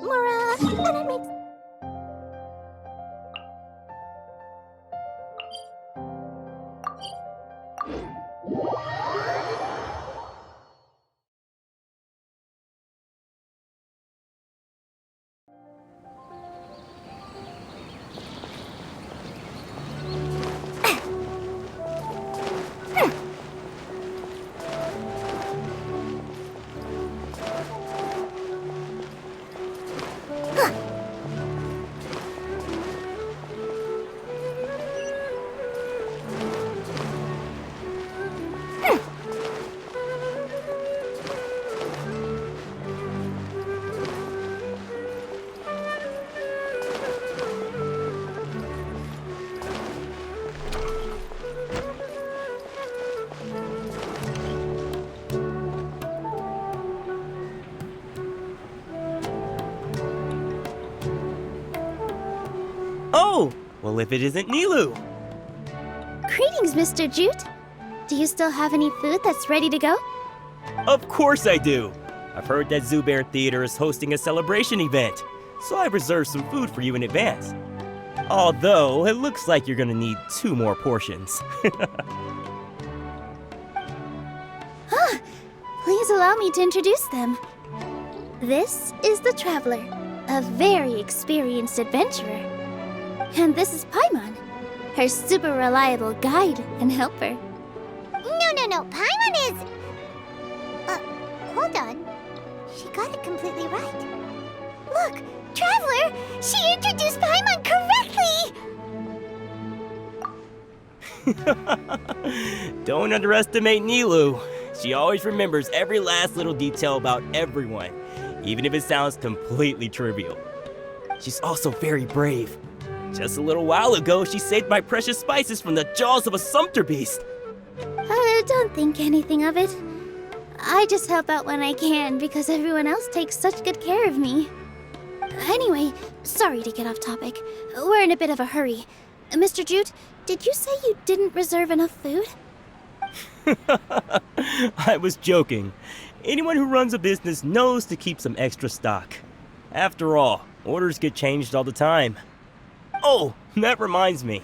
Mora, that makes... Oh! Well, if it isn't NILOU! Greetings, Mr. Jute. Do you still have any food that's ready to go? Of course I do! I've heard that Zubair Theater is hosting a celebration event, so I've reserved some food for you in advance. Although, it looks like you're gonna need 2 more portions. Please allow me to introduce them. This is the Traveler, a very experienced adventurer. And this is Paimon, her super reliable guide and helper. No. Paimon is... hold on. She got it completely right. Look, Traveler! She introduced Paimon correctly! Don't underestimate NILOU. She always remembers every last little detail about everyone, even if it sounds completely trivial. She's also very brave. Just a little while ago, she saved my precious spices from the jaws of a sumpter beast. Don't think anything of it. I just help out when I can because everyone else takes such good care of me. Anyway, sorry to get off topic. We're in a bit of a hurry. Mr. Jute, did you say you didn't reserve enough food? I was joking. Anyone who runs a business knows to keep some extra stock. After all, orders get changed all the time. Oh, that reminds me.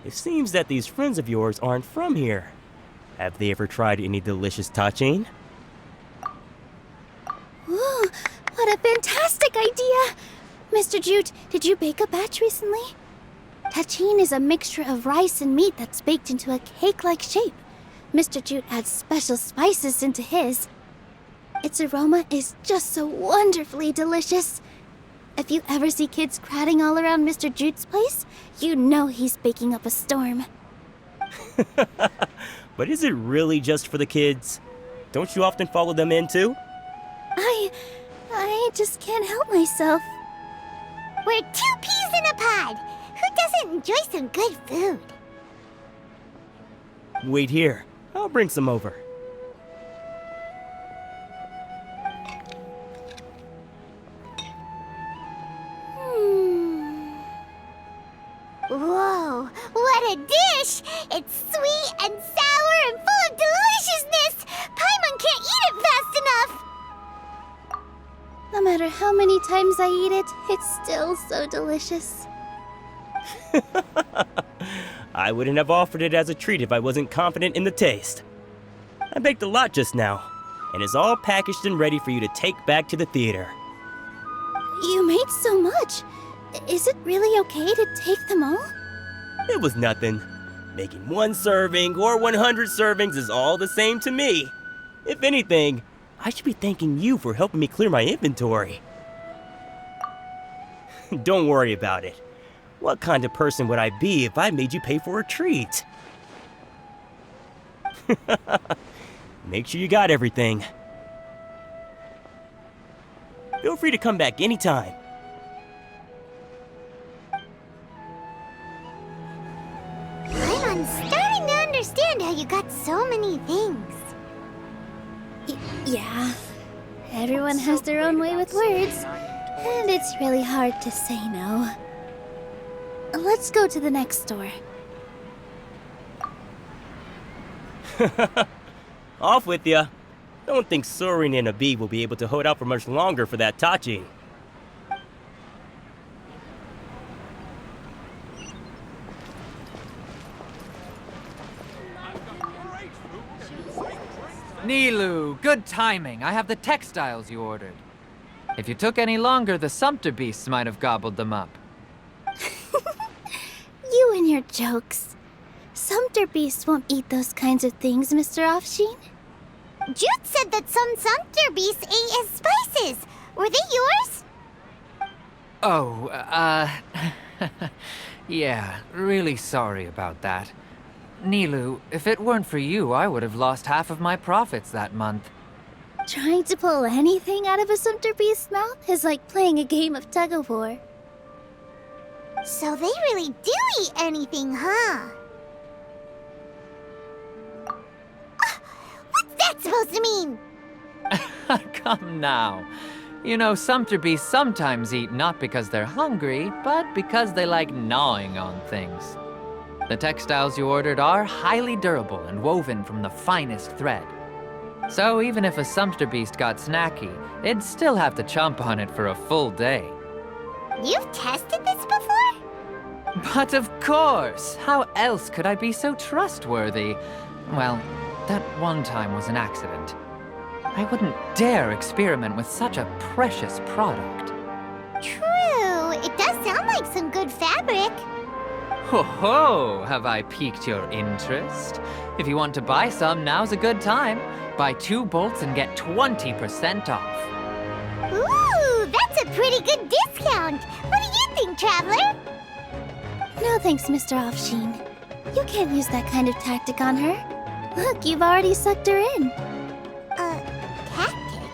It seems that these friends of yours aren't from here. Have they ever tried any delicious tachin? Ooh, what a fantastic idea! Mr. Jute, did you bake a batch recently? Tachin is a mixture of rice and meat that's baked into a cake-like shape. Mr. Jute adds special spices into his. Its aroma is just so wonderfully delicious. If you ever see kids crowding all around Mr. Jute's place, you know he's baking up a storm. But is it really just for the kids? Don't you often follow them in too? I just can't help myself. We're 2 peas in a pod. Who doesn't enjoy some good food? Wait here. I'll bring some over. Whoa, what a dish! It's sweet and sour and full of deliciousness! Paimon can't eat it fast enough! No matter how many times I eat it, it's still so delicious. I wouldn't have offered it as a treat if I wasn't confident in the taste. I baked a lot just now, and it's all packaged and ready for you to take back to the theater. You made so much. Is it really okay to take them all? It was nothing. Making 1 serving or 100 servings is all the same to me. If anything, I should be thanking you for helping me clear my inventory. Don't worry about it. What kind of person would I be if I made you pay for a treat? Make sure you got everything. Feel free to come back anytime. I'm starting to understand how you got so many things. Yeah. Everyone has their own way with words, and it's really hard to say no. Let's go to the next store. Off with ya. Don't think Soren and Abib will be able to hold out for much longer for that Tachi. NILOU, good timing. I have the textiles you ordered. If you took any longer, the Sumpter beasts might have gobbled them up. You and your jokes. Sumpter beasts won't eat those kinds of things, Mr. Offsheen. Jude said that some Sumpter beasts ate his spices. Were they yours? Oh, yeah, really sorry about that. NILOU, if it weren't for you, I would have lost half of my profits that month. Trying to pull anything out of a Sumpter beast's mouth is like playing a game of tug-of-war. So they really do eat anything, huh? What's that supposed to mean? Come now. You know, Sumpter beasts sometimes eat not because they're hungry, but because they like gnawing on things. The textiles you ordered are highly durable and woven from the finest thread. So even if a Sumpter beast got snacky, it'd still have to chomp on it for a full day. You've tested this before? But of course! How else could I be so trustworthy? Well, that one time was an accident. I wouldn't dare experiment with such a precious product. True. It does sound like some good fabric. Ho ho! Have I piqued your interest? If you want to buy some, now's a good time. Buy 2 bolts and get 20% off. Ooh, that's a pretty good discount. What do you think, Traveler? No thanks, Mr. Offsheen. You can't use that kind of tactic on her. Look, you've already sucked her in. Tactic?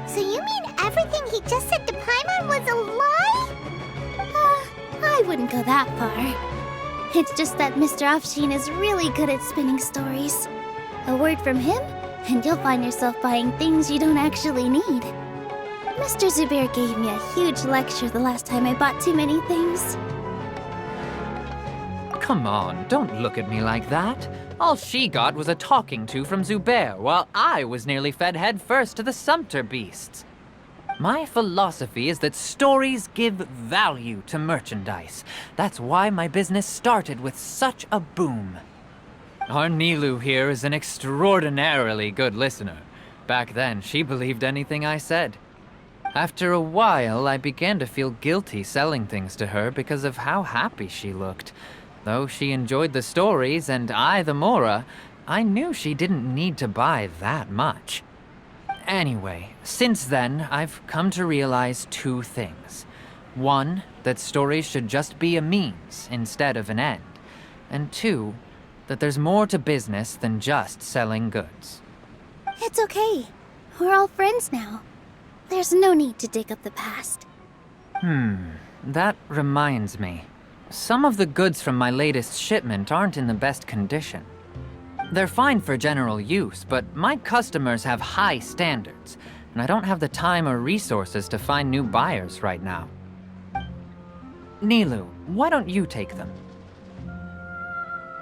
So you mean everything he just said to Paimon was a lie? I wouldn't go that far. It's just that Mr. Offsheen is really good at spinning stories. A word from him, and you'll find yourself buying things you don't actually need. Mr. Zubair gave me a huge lecture the last time I bought too many things. Come on, don't look at me like that. All she got was a talking to from Zubair, while I was nearly fed head first to the Sumpter beasts. My philosophy is that stories give value to merchandise. That's why my business started with such a boom. Our NILOU here is an extraordinarily good listener. Back then, she believed anything I said. After a while, I began to feel guilty selling things to her because of how happy she looked. Though she enjoyed the stories and I the Mora, I knew she didn't need to buy that much. Anyway, since then, I've come to realize 2 things. 1, that stories should just be a means instead of an end. And 2, that there's more to business than just selling goods. It's okay. We're all friends now. There's no need to dig up the past. That reminds me. Some of the goods from my latest shipment aren't in the best condition. They're fine for general use, but my customers have high standards, and I don't have the time or resources to find new buyers right now. NILOU, why don't you take them?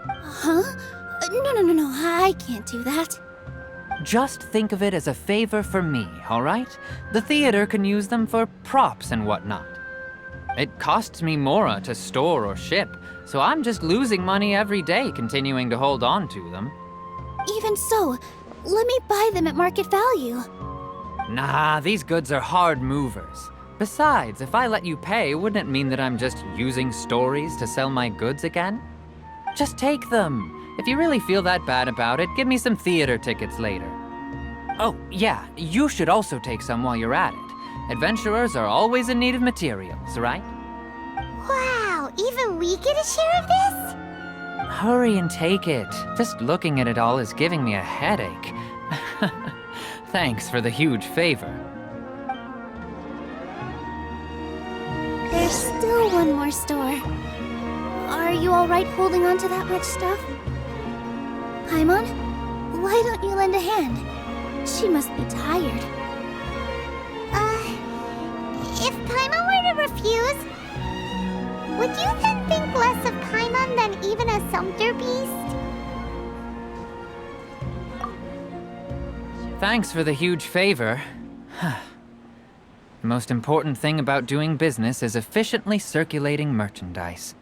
Huh? No, I can't do that. Just think of it as a favor for me, all right? The theater can use them for props and whatnot. It costs me Mora to store or ship, so I'm just losing money every day continuing to hold on to them. Even so, let me buy them at market value. Nah, these goods are hard movers. Besides, if I let you pay, wouldn't it mean that I'm just using stories to sell my goods again? Just take them. If you really feel that bad about it, give me some theater tickets later. Oh, yeah, you should also take some while you're at it. Adventurers are always in need of materials, right? Wow, even we get a share of this? Hurry and take it. Just looking at it all is giving me a headache. Thanks for the huge favor. There's still one more store. Are you all right holding on to that much stuff? Paimon, why don't you lend a hand? She must be tired. If Paimon were to refuse, would you then think less even a sumpter beast? Thanks for the huge favor. The most important thing about doing business is efficiently circulating merchandise.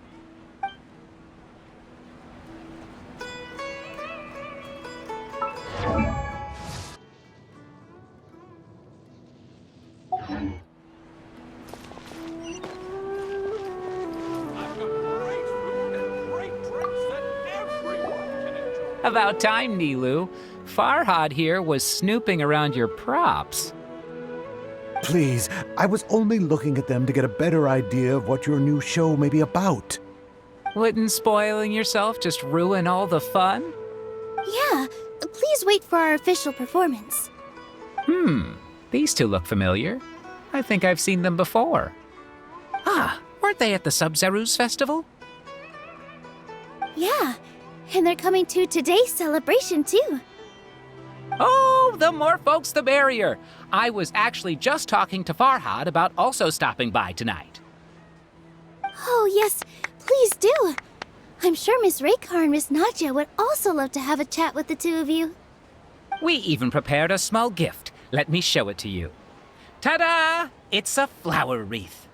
About time, NILOU. Farhad here was snooping around your props. Please, I was only looking at them to get a better idea of what your new show may be about. Wouldn't spoiling yourself just ruin all the fun? Yeah, please wait for our official performance. These two look familiar. I think I've seen them before. Ah, weren't they at the Sub-Zero's festival? Yeah, and they're coming to today's celebration too. Oh, the more folks the merrier. I was actually just talking to Farhad about also stopping by tonight. Oh yes, please do. I'm sure Miss Raykar and Miss Nadja would also love to have a chat with the two of you. We even prepared a small gift. Let me show it to you. Ta-da! It's a flower wreath.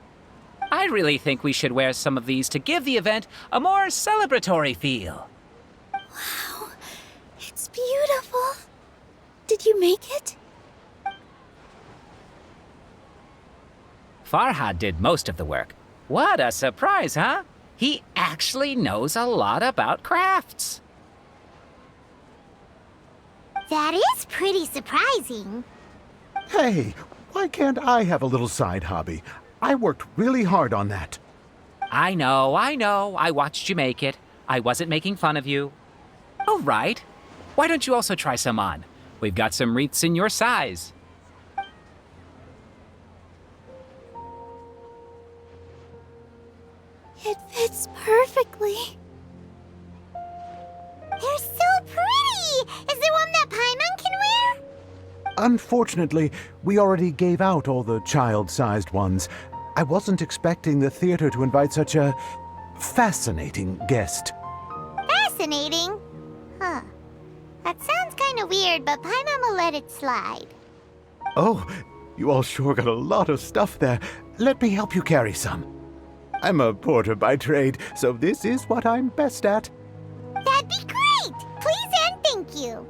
I really think we should wear some of these to give the event a more celebratory feel. Wow, it's beautiful. Did you make it? Farhad did most of the work. What a surprise, huh? He actually knows a lot about crafts. That is pretty surprising. Hey, why can't I have a little side hobby? I worked really hard on that. I know. I watched you make it. I wasn't making fun of you. All right. Why don't you also try some on? We've got some wreaths in your size. It fits perfectly. They're so pretty! Is there one that Paimon can wear? Unfortunately, we already gave out all the child-sized ones. I wasn't expecting the theater to invite such a fascinating guest. Fascinating. Huh. That sounds kind of weird, but Paimon will let it slide. Oh, you all sure got a lot of stuff there. Let me help you carry some. I'm a porter by trade, so this is what I'm best at. That'd be great! Please and thank you.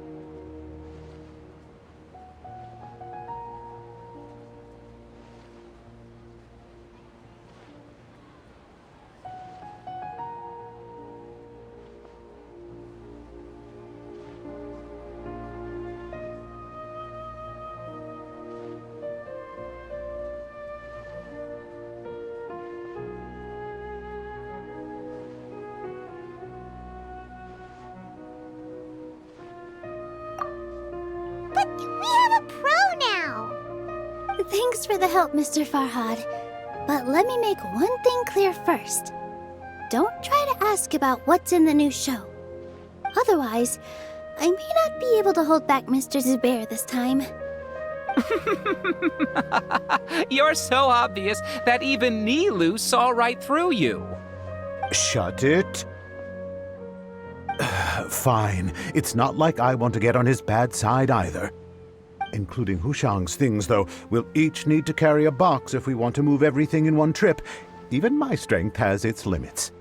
But we have a pro now! Thanks for the help, Mr. Farhad. But let me make one thing clear first. Don't try to ask about what's in the new show. Otherwise, I may not be able to hold back Mr. Zubair this time. You're so obvious that even NILOU saw right through you. Shut it. Fine. It's not like I want to get on his bad side either. Including Hushang's things, though, we'll each need to carry a box if we want to move everything in one trip. Even my strength has its limits.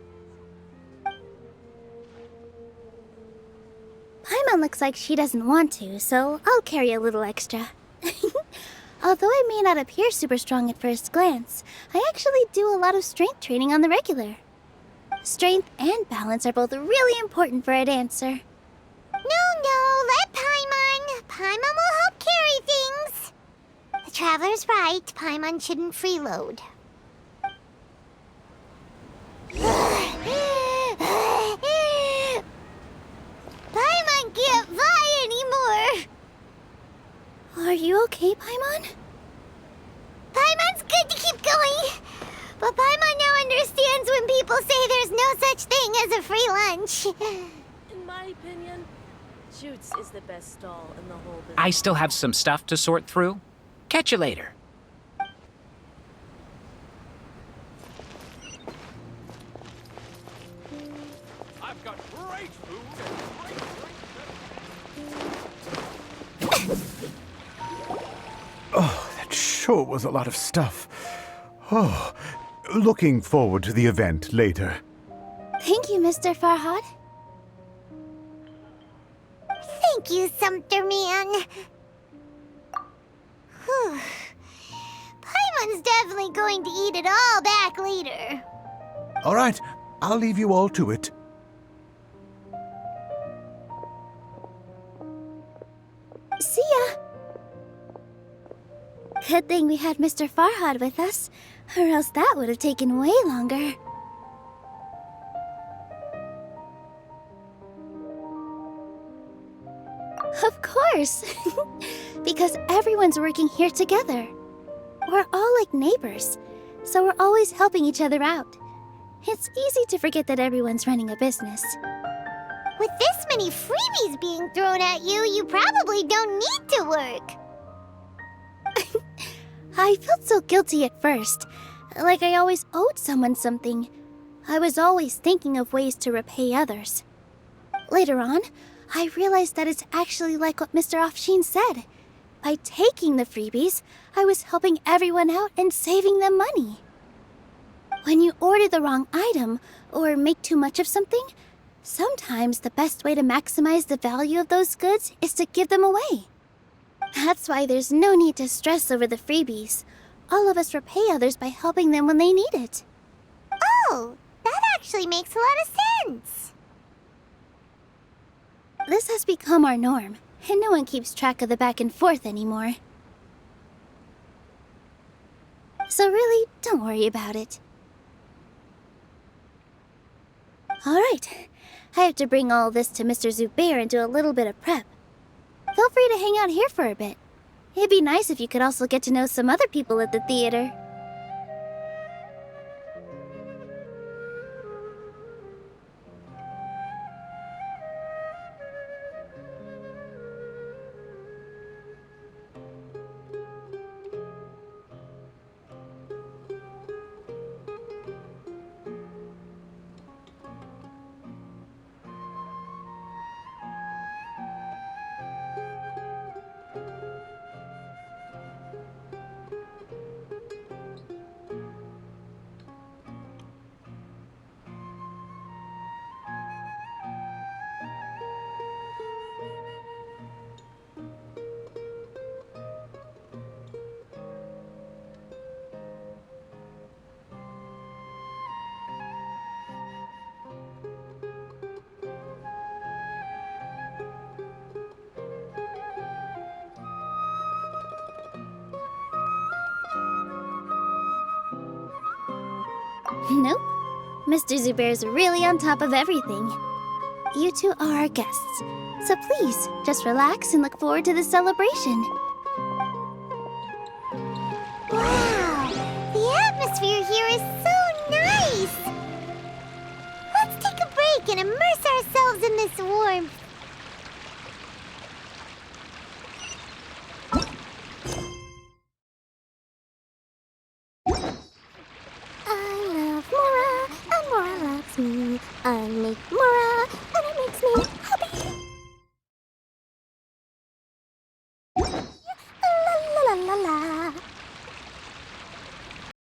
Paimon looks like she doesn't want to, so I'll carry a little extra. Although I may not appear super strong at first glance, I actually do a lot of strength training on the regular. Strength and balance are both really important for a dancer. No, let Paimon. Paimon will help carry things. The Traveler's right. Paimon shouldn't freeload. Paimon can't fly anymore. Are you okay, Paimon? Paimon's good to keep going. But Paimon now understands when people say there's no such thing as a free lunch. In my opinion, Jutes is the best stall in the whole business. I still have some stuff to sort through. Catch you later. I've got great food and great Oh, that sure was a lot of stuff. Oh, looking forward to the event later. Thank you, Mr. Farhad. Thank you, Sumpter Man. Whew. Paimon's definitely going to eat it all back later. All right, I'll leave you all to it. See ya! Good thing we had Mr. Farhad with us, or else that would have taken way longer. Of course! Because everyone's working here together. We're all like neighbors, so we're always helping each other out. It's easy to forget that everyone's running a business. With this many freebies being thrown at you, you probably don't need to work. I felt so guilty at first, like I always owed someone something. I was always thinking of ways to repay others. Later on, I realized that it's actually like what Mr. Afshin said. By taking the freebies, I was helping everyone out and saving them money. When you order the wrong item or make too much of something, sometimes the best way to maximize the value of those goods is to give them away. That's why there's no need to stress over the freebies. All of us repay others by helping them when they need it. Oh, that actually makes a lot of sense. This has become our norm, and no one keeps track of the back and forth anymore. So really, don't worry about it. Alright, I have to bring all this to Mr. Zubair and do a little bit of prep. Feel free to hang out here for a bit. It'd be nice if you could also get to know some other people at the theater. Nope. Mr. Zubair's really on top of everything. You two are our guests, so please, just relax and look forward to the celebration. Wow, the atmosphere here is so nice. Let's take a break and immerse ourselves in this warmth. I love Mora, and Mora loves me. I make Mora